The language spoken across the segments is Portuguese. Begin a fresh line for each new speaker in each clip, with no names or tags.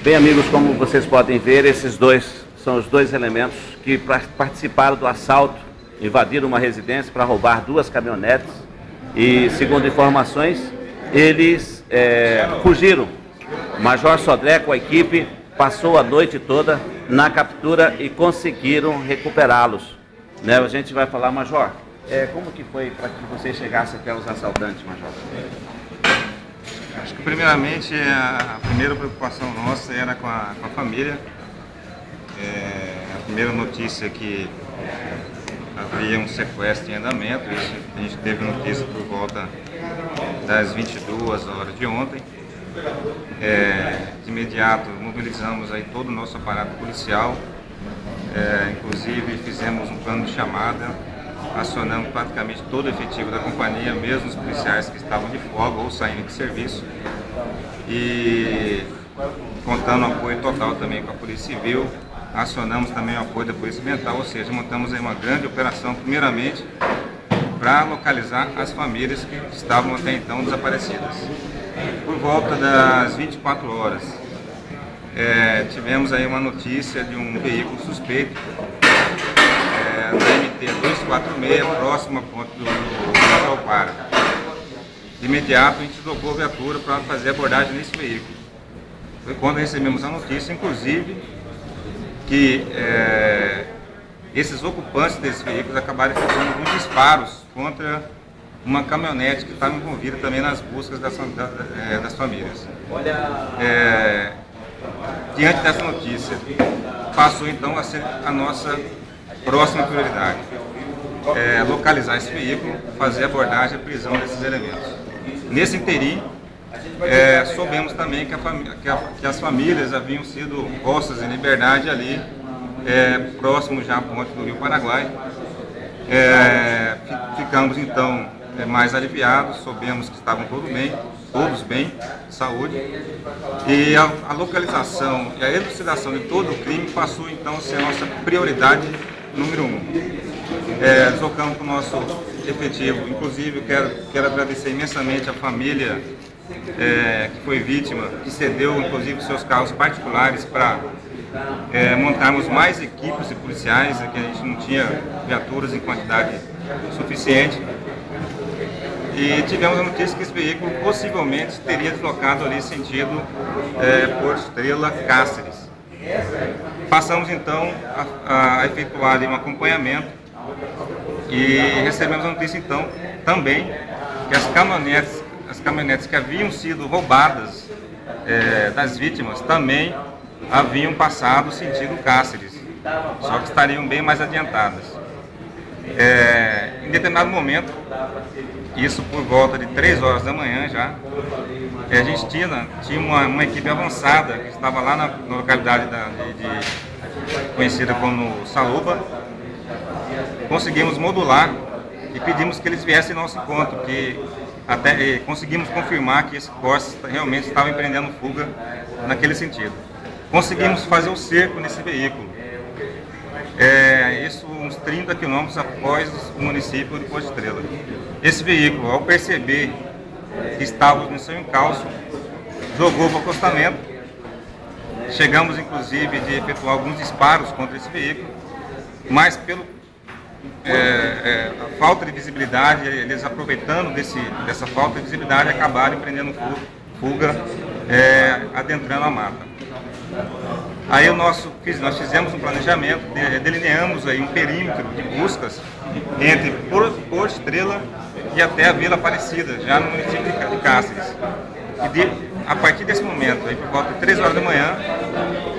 Bem, amigos, como vocês podem ver, esses dois são os dois elementos que participaram do assalto, invadiram uma residência para roubar 2 caminhonetes e, segundo informações, eles fugiram. O Major Sodré com a equipe passou a noite toda na captura e conseguiram recuperá-los. Né? A gente vai falar, Major, como que foi para que você chegasse até os assaltantes, Major?
Acho que primeiramente a primeira preocupação nossa era com a família. A primeira notícia que havia um sequestro em andamento, isso a gente teve notícia por volta das 22 horas de ontem. De imediato mobilizamos aí todo o nosso aparato policial, inclusive fizemos um plano de chamada, acionamos praticamente todo o efetivo da companhia, mesmo os policiais que estavam de folga ou saindo de serviço, e contando apoio total também com a Polícia Civil, acionamos também o apoio da Polícia Ambiental, ou seja, montamos aí uma grande operação, primeiramente, para localizar as famílias que estavam até então desaparecidas. Por volta das 24 horas, tivemos aí uma notícia de um veículo suspeito, da MT 246, próximo à ponte do Alpara. De imediato a gente deslocou a viatura para fazer a abordagem nesse veículo. Foi quando recebemos a notícia, inclusive, que esses ocupantes desses veículos acabaram efetuando alguns disparos contra uma caminhonete que estava envolvida também nas buscas das famílias. Diante dessa notícia, passou então a ser a nossa próxima prioridade, localizar esse veículo, fazer a abordagem e a prisão desses elementos. Nesse interim, soubemos também que as famílias haviam sido postas em liberdade ali, próximo já à ponte do Rio Paraguai. Ficamos então mais aliviados, soubemos que estavam todos bem, de saúde, e a localização e a elucidação de todo o crime passou então a ser a nossa prioridade número 1. Deslocamos com o nosso efetivo, inclusive quero agradecer imensamente a família que foi vítima, que cedeu inclusive seus carros particulares para montarmos mais equipes de policiais, que a gente não tinha viaturas em quantidade suficiente. E tivemos a notícia que esse veículo possivelmente teria deslocado ali sentido Porto Estrela, Cáceres. Passamos então a efetuar ali um acompanhamento e recebemos a notícia então também que as caminhonetes que haviam sido roubadas das vítimas também haviam passado sentido Cáceres, só que estariam bem mais adiantadas. Em determinado momento, isso por volta de 3 horas da manhã já, a gente tinha uma equipe avançada que estava lá na localidade conhecida como Saluba. Conseguimos modular e pedimos que eles viessem ao nosso encontro, que até conseguimos confirmar que esse Corsa realmente estava empreendendo fuga naquele sentido. Conseguimos fazer o cerco nesse veículo, isso uns 30 quilômetros após o município de Porto Estrela. Esse veículo, ao perceber que estávamos em seu encalço, jogou para o acostamento. Chegamos inclusive de efetuar alguns disparos contra esse veículo, mas pelo a falta de visibilidade, eles aproveitando dessa falta de visibilidade, acabaram empreendendo fuga, adentrando a mata. Aí nós fizemos um planejamento, delineamos aí um perímetro de buscas entre Porto Estrela e até a Vila Aparecida, já no município de Cáceres. E a partir desse momento, aí por volta de 3 horas da manhã,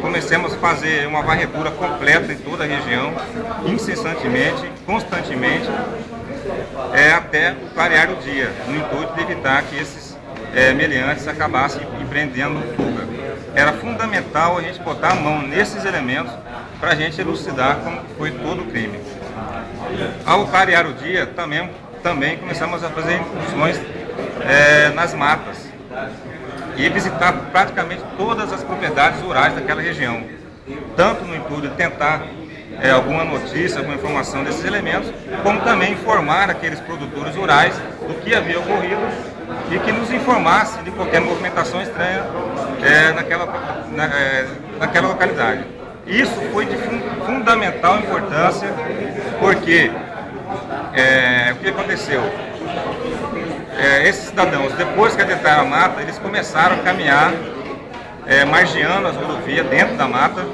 comecemos a fazer uma varredura completa em toda a região, incessantemente, constantemente, até o clarear do dia, no intuito de evitar que esses meliantes acabassem empreendendo fuga. Era fundamental a gente botar a mão nesses elementos para a gente elucidar como foi todo o crime. Ao clarear o dia, também começamos a fazer incursões nas matas e visitar praticamente todas as propriedades rurais daquela região, tanto no intuito de tentar alguma notícia, alguma informação desses elementos, como também informar aqueles produtores rurais do que havia ocorrido e que nos informasse de qualquer movimentação estranha naquela localidade. Isso foi de fundamental importância, porque o que aconteceu? Esses cidadãos, depois que adentraram a mata, eles começaram a caminhar, margeando as rodovias dentro da mata,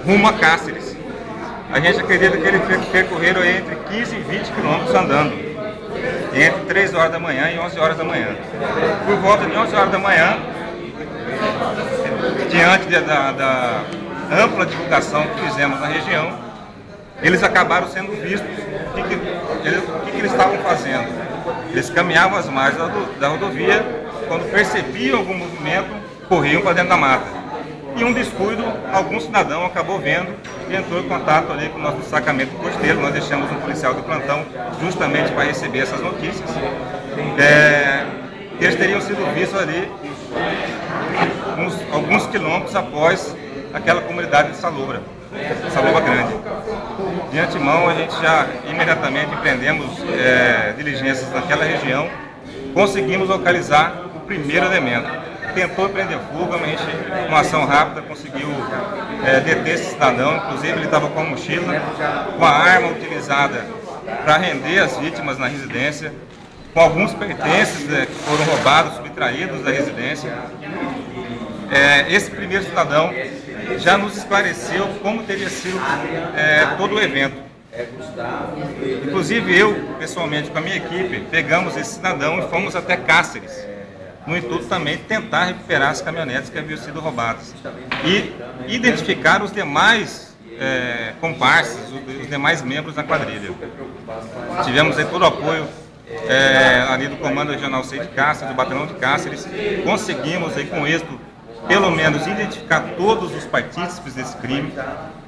rumo a Cáceres. A gente acredita que eles percorreram entre 15 e 20 quilômetros andando, entre 3 horas da manhã e 11 horas da manhã. Por volta de 11 horas da manhã, diante da ampla divulgação que fizemos na região, eles acabaram sendo vistos. O que eles estavam fazendo? Eles caminhavam às margens da rodovia, quando percebiam algum movimento, corriam para dentro da mata. E um descuido, algum cidadão acabou vendo e entrou em contato ali com o nosso destacamento costeiro. Nós deixamos um policial do plantão justamente para receber essas notícias. Eles teriam sido vistos ali alguns quilômetros após aquela comunidade de Salobra Grande. De antemão, a gente já imediatamente empreendemos diligências naquela região, conseguimos localizar o primeiro elemento. Tentou prender fuga, mas a gente, com ação rápida, conseguiu deter esse cidadão. Inclusive, ele estava com a mochila, com a arma utilizada para render as vítimas na residência, com alguns pertences que foram roubados, subtraídos da residência. Esse primeiro cidadão já nos esclareceu como teria sido todo o evento. Inclusive eu, pessoalmente, com a minha equipe, pegamos esse cidadão e fomos até Cáceres, no intuito também de tentar recuperar as caminhonetes que haviam sido roubadas e identificar os demais comparsas, os demais membros da quadrilha. Tivemos aí todo o apoio ali do Comando Regional 6 de Cáceres, do Batalhão de Cáceres. Conseguimos aí com êxito pelo menos identificar todos os partícipes desse crime,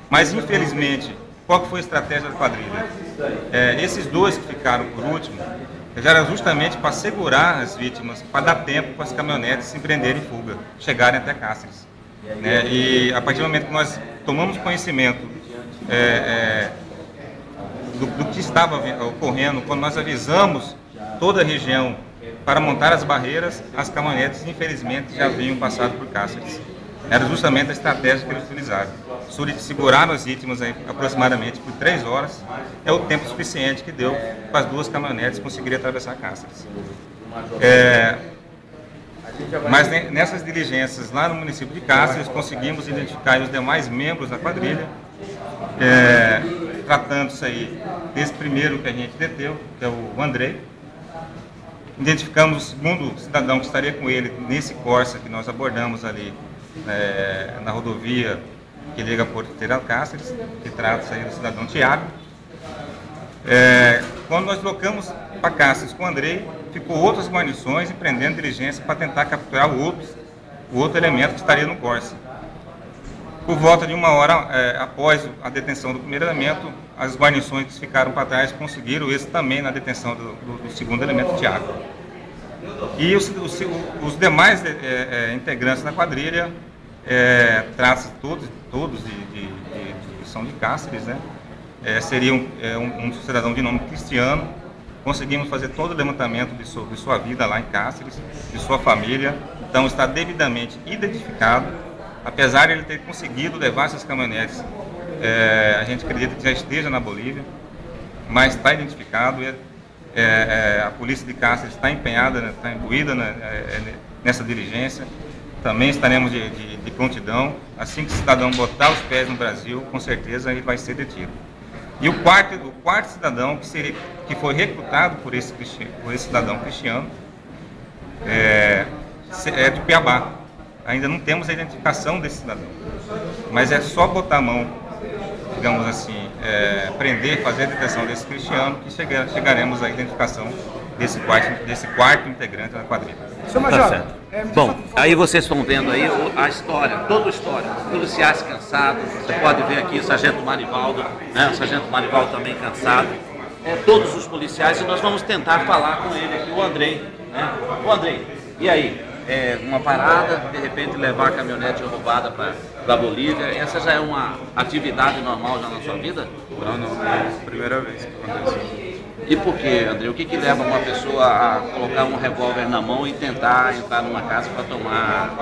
mas infelizmente, qual que foi a estratégia da quadrilha? Esses dois que ficaram por último, era justamente para segurar as vítimas, para dar tempo para as caminhonetes se empreenderem em fuga, chegarem até Cáceres. E a partir do momento que nós tomamos conhecimento do que estava ocorrendo, quando nós avisamos toda a região para montar as barreiras, as caminhonetes, infelizmente, já haviam passado por Cáceres. Era justamente a estratégia que eles utilizaram. Seguraram as vítimas aí, aproximadamente por 3 horas, é o tempo suficiente que deu para as duas caminhonetes conseguirem atravessar Cáceres. Mas nessas diligências lá no município de Cáceres, conseguimos identificar os demais membros da quadrilha, tratando-se aí desse primeiro que a gente deteu, que é o Andrei. Identificamos o segundo cidadão que estaria com ele nesse Corsa que nós abordamos ali na rodovia que liga Porto Inteiro a Cáceres, que trata-se aí do cidadão Tiago. Quando nós locamos para Cáceres com o Andrei, ficou outras guarnições empreendendo diligência para tentar capturar o outro elemento que estaria no Corsa. Por volta de 1 hora após a detenção do primeiro elemento, as guarnições que ficaram para trás conseguiram esse também na detenção do segundo elemento, Tiago. E os demais integrantes da quadrilha, tratam-se todos de instituição de Cáceres, né? Seria um cidadão de nome Cristiano. Conseguimos fazer todo o levantamento de sua vida lá em Cáceres, de sua família, então está devidamente identificado. Apesar de ele ter conseguido levar essas caminhonetes, a gente acredita que já esteja na Bolívia, mas está identificado. A polícia de Cáceres está empenhada, está imbuída nessa diligência. Também estaremos de prontidão. Assim que o cidadão botar os pés no Brasil, com certeza ele vai ser detido. E o quarto cidadão que foi recrutado por esse cidadão Cristiano é de Cuiabá. Ainda não temos a identificação desse cidadão, mas é só botar a mão, digamos assim, prender, fazer a detenção desse Cristiano, que chegaremos à identificação desse quarto integrante da quadrilha.
Seu Major,
tá certo. Bom, aí vocês estão vendo aí a história, toda a história. Policiais cansados, você pode ver aqui o Sargento Marivaldo, né? O Sargento Marivaldo também cansado. Todos os policiais, e nós vamos tentar falar com ele aqui, o Andrei, né? O Andrei, e aí? Uma parada, de repente levar a caminhonete roubada para a Bolívia, essa já é uma atividade normal já na sua vida?
Não, é a primeira vez que acontece.
E por quê, André? O que leva uma pessoa a colocar um revólver na mão e tentar entrar numa casa para tomar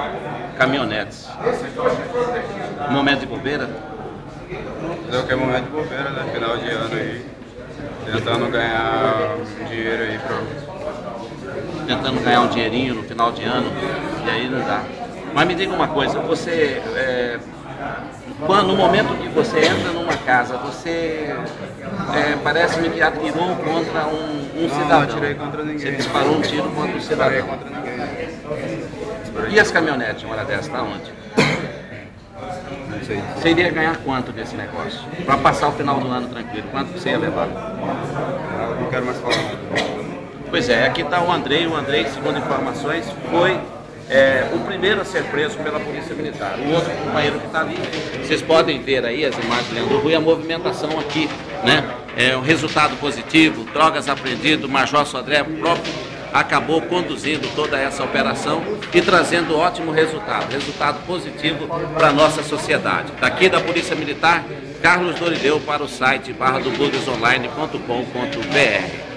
caminhonetes? Momento de bobeira?
É que é momento de bobeira, né? Final de ano aí. Tentando ganhar dinheiro aí
Tentando ganhar um dinheirinho no final de ano, e aí não dá. Mas me diga uma coisa, você, no momento que você entra numa casa, você parece-me que atirou contra um cidadão.
Não atirei contra ninguém.
Você disparou um tiro contra um cidadão.
Não contra ninguém.
E as caminhonetes, uma hora dessa, tá onde?
Não sei.
Você iria ganhar quanto desse negócio? Para passar o final do ano tranquilo, quanto você ia levar?
Eu não quero mais falar nada.
Pois é, aqui está o Andrei, segundo informações, foi o primeiro a ser preso pela Polícia Militar. O outro companheiro que está ali, vocês podem ver aí as imagens de Leandro Rui, a movimentação aqui, né? Um resultado positivo, drogas apreendidas, o Major Sodré próprio acabou conduzindo toda essa operação e trazendo ótimo resultado positivo para a nossa sociedade. Daqui da Polícia Militar, Carlos Dorideu para o site barradoburguesonline.com.br.